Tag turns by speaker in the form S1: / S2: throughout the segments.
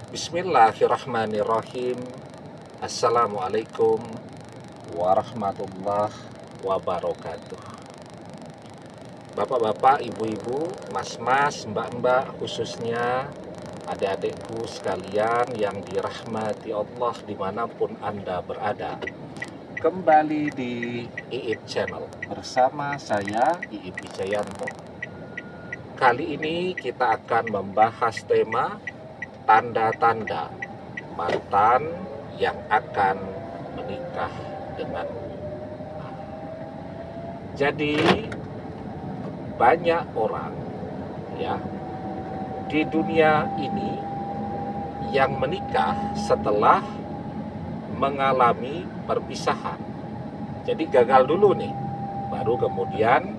S1: Bismillahirrahmanirrahim. Assalamualaikum warahmatullahi wabarakatuh. Bapak-bapak, ibu-ibu, mas-mas, mbak-mbak, khususnya adik-adikku sekalian yang dirahmati Allah dimanapun Anda berada. Kembali di Iip Channel bersama saya Iip Wijayanto. Kali ini kita akan membahas tema tanda-tanda mantan yang akan menikah dengan. Jadi banyak orang ya di dunia ini yang menikah setelah mengalami perpisahan. Jadi gagal dulu nih, baru kemudian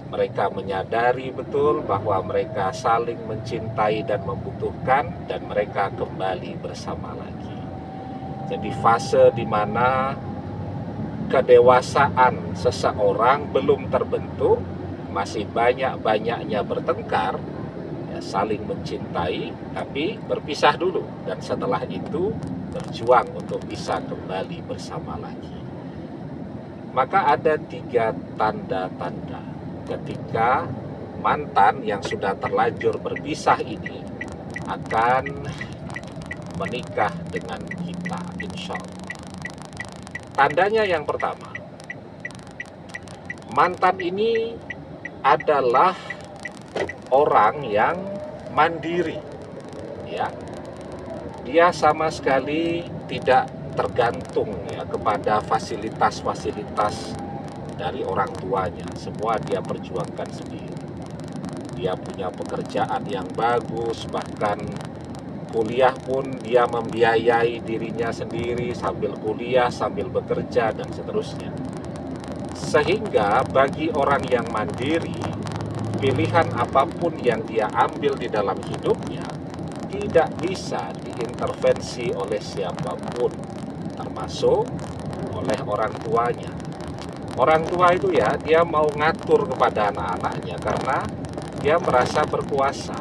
S1: mereka menyadari betul bahwa mereka saling mencintai dan membutuhkan, dan mereka kembali bersama lagi. Jadi fase di mana kedewasaan seseorang belum terbentuk, masih banyak-banyaknya bertengkar, ya, saling mencintai, tapi berpisah dulu, dan setelah itu berjuang untuk bisa kembali bersama lagi. Maka ada 3 tanda-tanda ketika mantan yang sudah terlanjur berpisah ini akan menikah dengan kita, insya Allah. Tandanya yang pertama, mantan ini adalah orang yang mandiri, ya. Dia sama sekali tidak tergantung ya kepada fasilitas-fasilitas dari orang tuanya. Semua dia perjuangkan sendiri. Dia punya pekerjaan yang bagus, bahkan kuliah pun dia membiayai dirinya sendiri sambil kuliah, sambil bekerja, dan seterusnya. Sehingga bagi orang yang mandiri, pilihan apapun yang dia ambil di dalam hidupnya tidak bisa diintervensi oleh siapapun, termasuk oleh orang tuanya. Orang tua itu ya, dia mau ngatur kepada anak-anaknya karena dia merasa berkuasa.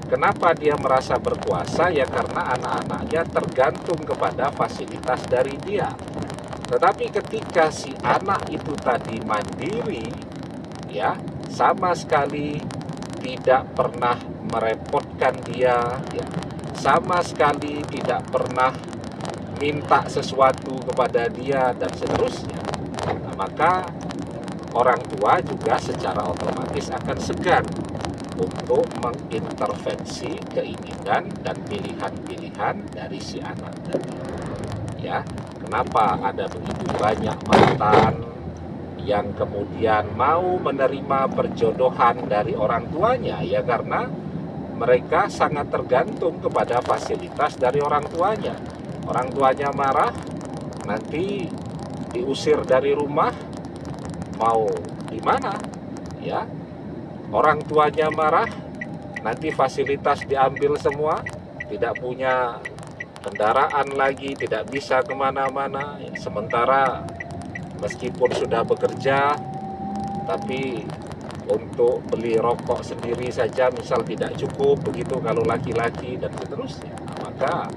S1: Kenapa dia merasa berkuasa? Ya karena anak-anaknya tergantung kepada fasilitas dari dia. Tetapi ketika si anak itu tadi mandiri, ya, sama sekali tidak pernah merepotkan dia, ya, sama sekali tidak pernah minta sesuatu kepada dia, dan seterusnya. Maka orang tua juga secara otomatis akan segan untuk mengintervensi keinginan dan pilihan-pilihan dari si anak tadi. Ya, kenapa ada begitu banyak mantan yang kemudian mau menerima perjodohan dari orang tuanya? Ya karena mereka sangat tergantung kepada fasilitas dari orang tuanya. Orang tuanya marah, nanti diusir dari rumah, mau di mana? Ya, orang tuanya marah, nanti fasilitas diambil semua, tidak punya kendaraan lagi, tidak bisa kemana-mana. Sementara meskipun sudah bekerja, tapi untuk beli rokok sendiri saja misal tidak cukup, begitu kalau laki-laki, dan seterusnya. Maka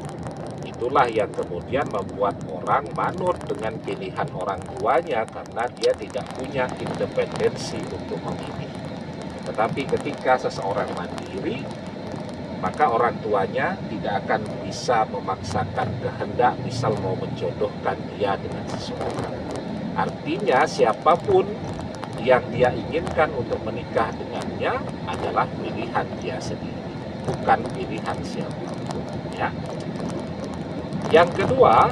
S1: itulah yang kemudian membuat orang manut dengan pilihan orang tuanya karena dia tidak punya independensi untuk memilih. Tetapi ketika seseorang mandiri, maka orang tuanya tidak akan bisa memaksakan kehendak, misal mau menjodohkan dia dengan seseorang. Artinya siapapun yang dia inginkan untuk menikah dengannya adalah pilihan dia sendiri, bukan pilihan siapapun, ya. Yang kedua,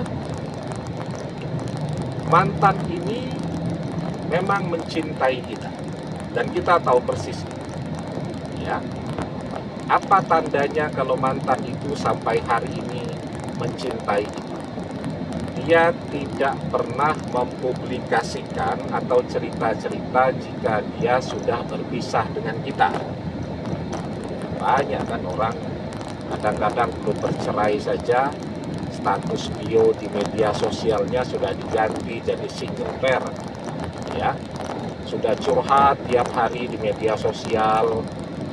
S1: mantan ini memang mencintai kita, dan kita tahu persis, ya. Apa tandanya kalau mantan itu sampai hari ini mencintai kita? Dia tidak pernah mempublikasikan atau cerita-cerita jika dia sudah berpisah dengan kita. Banyak kan orang kadang-kadang belum bercerai saja, status bio di media sosialnya sudah diganti jadi single parent, ya. Sudah curhat tiap hari di media sosial.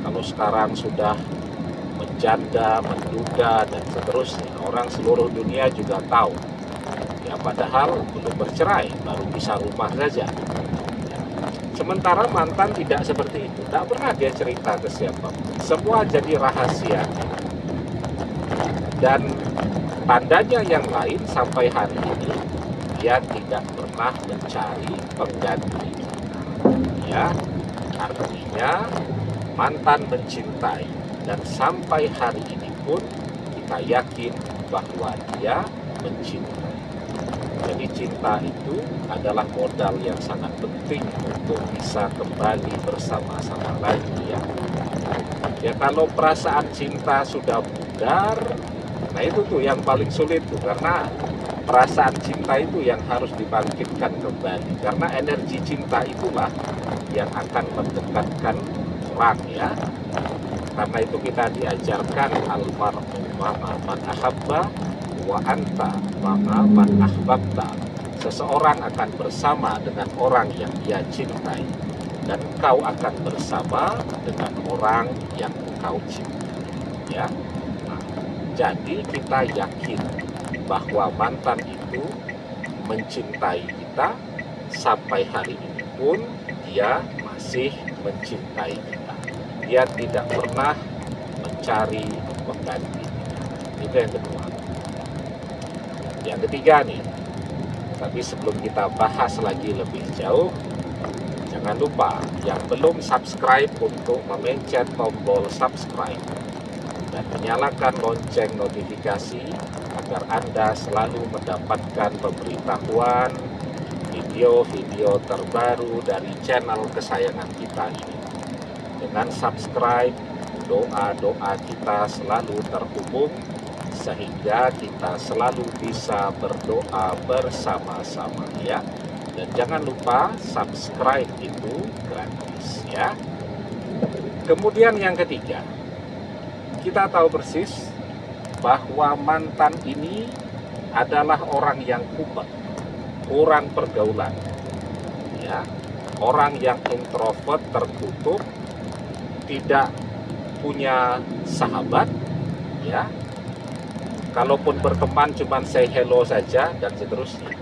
S1: Kalau sekarang sudah menjanda, menduda, dan seterusnya. Orang seluruh dunia juga tahu. Ya, padahal belum bercerai, baru bisa rumah saja. Ya. Sementara mantan tidak seperti itu. Tak pernah dia cerita ke siapa. Semua jadi rahasia. Dan tandanya yang lain sampai hari ini, dia tidak pernah mencari pengganti. Ya, artinya mantan mencintai, dan sampai hari ini pun kita yakin bahwa dia mencintai. Jadi cinta itu adalah modal yang sangat penting untuk bisa kembali bersama-sama lagi ya. Ya kalau perasaan cinta sudah pudar, nah itu tuh yang paling sulit tuh, karena perasaan cinta itu yang harus dibangkitkan kembali, karena energi cinta itulah yang akan mendekatkan orang ya. Karena itu kita diajarkan almar'u ma'a man ahabba wa anta ma'a man ahbabta. Seseorang akan bersama dengan orang yang dia cintai, dan engkau akan bersama dengan orang yang engkau cintai ya. Nah, jadi kita yakin bahwa mantan itu mencintai kita, sampai hari ini pun dia masih mencintai kita. Dia tidak pernah mencari pengganti. Itu yang kedua. Yang ketiga nih, tapi sebelum kita bahas lagi lebih jauh, jangan lupa yang belum subscribe untuk memencet tombol subscribe dan menyalakan lonceng notifikasi agar Anda selalu mendapatkan pemberitahuan video-video terbaru dari channel kesayangan kita ini. Dengan subscribe, doa-doa kita selalu terhubung sehingga kita selalu bisa berdoa bersama-sama ya. Dan jangan lupa subscribe itu gratis ya. Kemudian yang ketiga, kita tahu persis bahwa mantan ini adalah orang yang kumat, kurang pergaulan ya, orang yang introvert, tertutup, tidak punya sahabat ya. Kalaupun berteman cuman say hello saja dan seterusnya.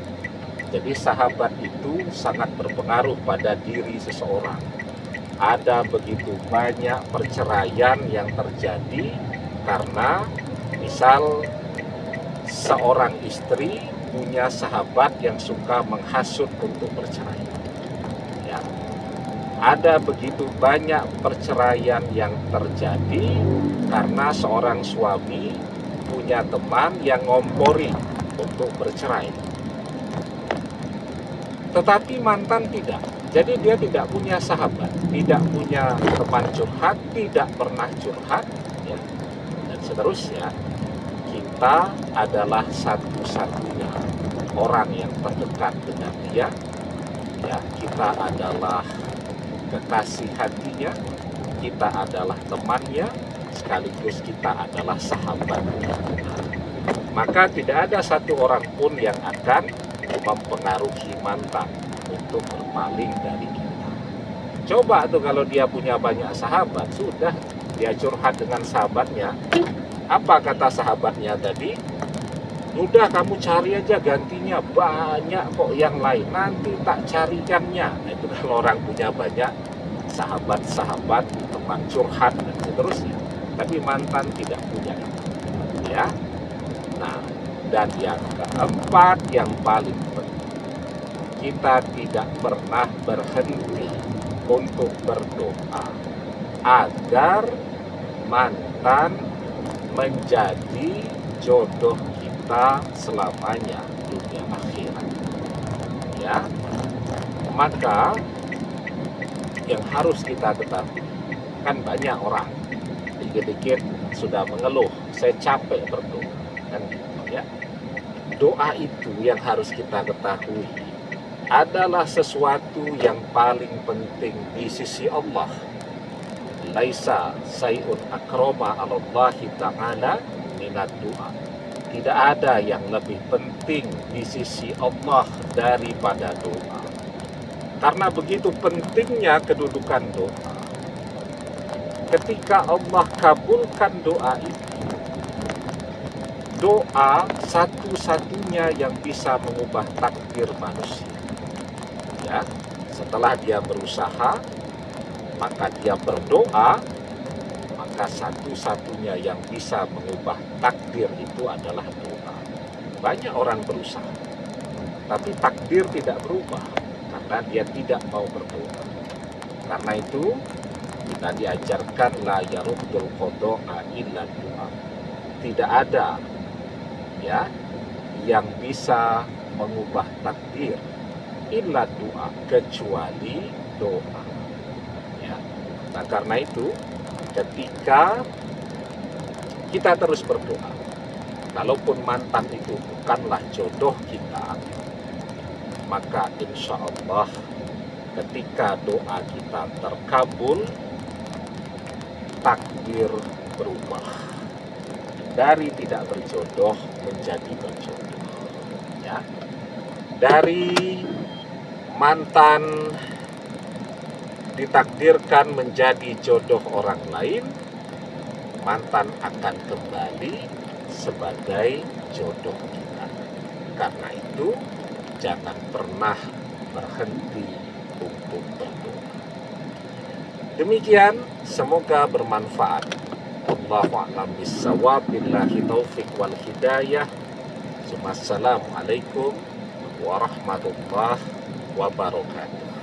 S1: Jadi sahabat itu sangat berpengaruh pada diri seseorang. Ada begitu banyak perceraian yang terjadi karena misal seorang istri punya sahabat yang suka menghasut untuk bercerai. Ya. Ada begitu banyak perceraian yang terjadi karena seorang suami punya teman yang ngompori untuk bercerai. Tetapi mantan tidak. Jadi dia tidak punya sahabat, tidak punya teman curhat, tidak pernah curhat, ya. Dan seterusnya. Kita adalah satu-satunya orang yang terdekat dengan dia. Ya, kita adalah kekasih hatinya, kita adalah temannya, sekaligus kita adalah sahabatnya. Maka tidak ada satu orang pun yang akan mempengaruhi mantan untuk berpaling dari kita. Coba tuh kalau dia punya banyak sahabat, sudah dia curhat dengan sahabatnya. Apa kata sahabatnya tadi? Udah kamu cari aja gantinya, banyak kok yang lain, nanti tak carikannya. Nah, itu kalau orang punya banyak sahabat-sahabat, teman curhat dan seterusnya. Tapi mantan tidak punya itu ya. Nah, dan yang keempat yang paling penting, kita tidak pernah berhenti untuk berdoa agar mantan menjadi jodoh kita selamanya dunia akhirat ya. Maka yang harus kita ketahui, kan banyak orang dikit-dikit sudah mengeluh, saya capek berdoa kan gitu ya. Doa itu yang harus kita ketahui adalah sesuatu yang paling penting di sisi Allah. Laisa sayun akroma alallahi ta'ala minat doa. Tidak ada yang lebih penting di sisi Allah daripada doa. Karena begitu pentingnya kedudukan doa. ketika Allah kabulkan doa itu, doa satu-satunya yang bisa mengubah takdir manusia. Ya, setelah dia berusaha, maka dia berdoa, maka satu-satunya yang bisa mengubah takdir itu adalah doa. Banyak orang berusaha, tapi takdir tidak berubah karena dia tidak mau berdoa. Karena itu kita diajarkan la yaruddul qada'a illa doa. Tidak ada ya yang bisa mengubah takdir illa doa, kecuali doa. Ya. Nah, karena itu ketika kita terus berdoa, kalaupun mantan itu bukanlah jodoh kita, maka insya Allah ketika doa kita terkabul, takdir berubah dari tidak berjodoh menjadi berjodoh. Ya. Dari mantan ditakdirkan menjadi jodoh orang lain, mantan akan kembali sebagai jodoh kita. Karena itu jangan pernah berhenti untuk berdoa. Demikian, semoga bermanfaat. Wallahu a'lam bishawab, billahi taufik wal hidayah. Assalamualaikum warahmatullahi wabarakatuh.